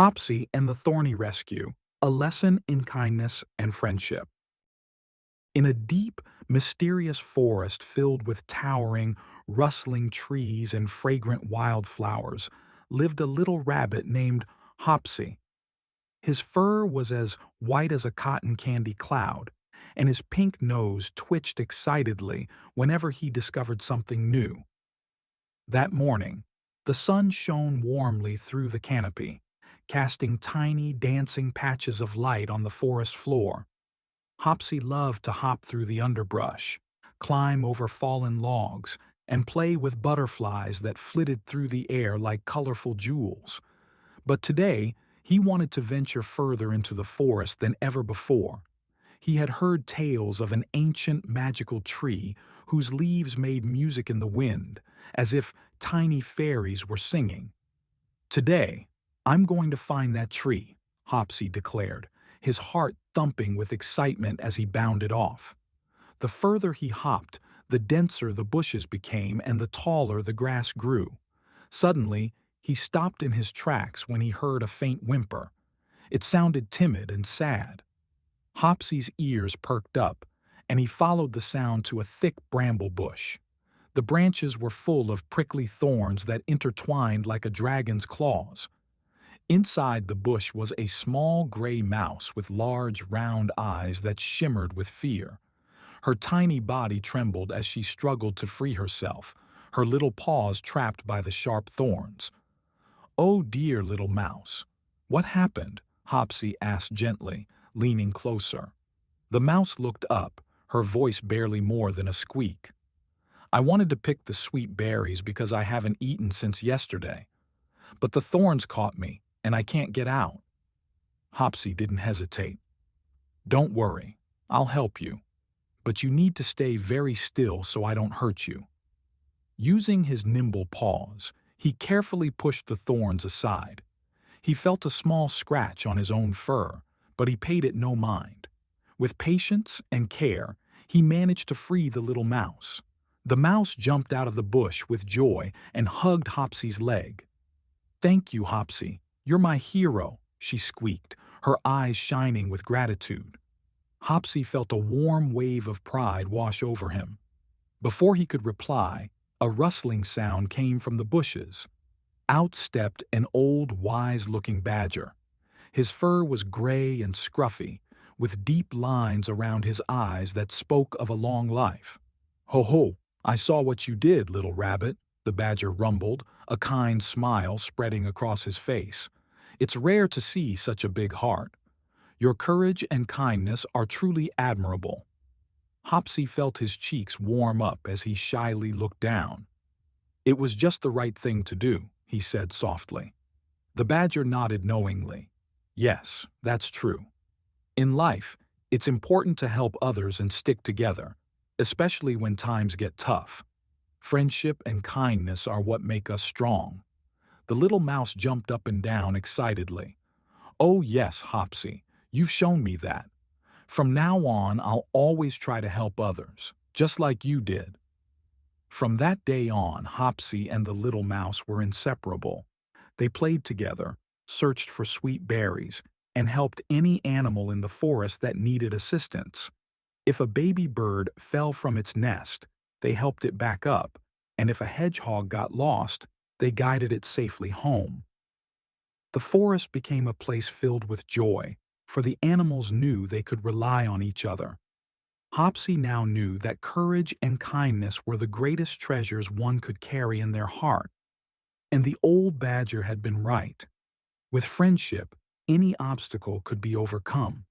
Hopsi and the Thorny Rescue, a lesson in kindness and friendship. In a deep, mysterious forest filled with towering, rustling trees and fragrant wildflowers, lived a little rabbit named Hopsi. His fur was as white as a cotton candy cloud, and his pink nose twitched excitedly whenever he discovered something new. That morning, the sun shone warmly through the canopy, casting tiny, dancing patches of light on the forest floor. Hopsy loved to hop through the underbrush, climb over fallen logs, and play with butterflies that flitted through the air like colorful jewels. But today, he wanted to venture further into the forest than ever before. He had heard tales of an ancient magical tree whose leaves made music in the wind, as if tiny fairies were singing. "Today, I'm going to find that tree," Hopsy declared, his heart thumping with excitement as he bounded off. The further he hopped, the denser the bushes became and the taller the grass grew. Suddenly, he stopped in his tracks when he heard a faint whimper. It sounded timid and sad. Hopsy's ears perked up, and he followed the sound to a thick bramble bush. The branches were full of prickly thorns that intertwined like a dragon's claws. Inside the bush was a small gray mouse with large, round eyes that shimmered with fear. Her tiny body trembled as she struggled to free herself, her little paws trapped by the sharp thorns. "Oh dear little mouse, what happened?" Hopsy asked gently, leaning closer. The mouse looked up, her voice barely more than a squeak. "I wanted to pick the sweet berries because I haven't eaten since yesterday. But the thorns caught me, and I can't get out." Hopsy didn't hesitate. "Don't worry, I'll help you. But you need to stay very still so I don't hurt you." Using his nimble paws, he carefully pushed the thorns aside. He felt a small scratch on his own fur, but he paid it no mind. With patience and care, he managed to free the little mouse. The mouse jumped out of the bush with joy and hugged Hopsy's leg. "Thank you, Hopsy. You're my hero," she squeaked, her eyes shining with gratitude. Hopsy felt a warm wave of pride wash over him. Before he could reply, a rustling sound came from the bushes. Out stepped an old, wise-looking badger. His fur was gray and scruffy, with deep lines around his eyes that spoke of a long life. "Ho ho, I saw what you did, little rabbit," the badger rumbled, a kind smile spreading across his face. "It's rare to see such a big heart. Your courage and kindness are truly admirable." Hopsy felt his cheeks warm up as he shyly looked down. "It was just the right thing to do," he said softly. The badger nodded knowingly. "Yes, that's true. In life, it's important to help others and stick together, especially when times get tough. Friendship and kindness are what make us strong." The little mouse jumped up and down excitedly. "Oh yes, Hopsy, you've shown me that. From now on, I'll always try to help others, just like you did." From that day on, Hopsy and the little mouse were inseparable. They played together, searched for sweet berries, and helped any animal in the forest that needed assistance. If a baby bird fell from its nest, they helped it back up, and if a hedgehog got lost, they guided it safely home. The forest became a place filled with joy, for the animals knew they could rely on each other. Hopsy now knew that courage and kindness were the greatest treasures one could carry in their heart. And the old badger had been right. With friendship, any obstacle could be overcome.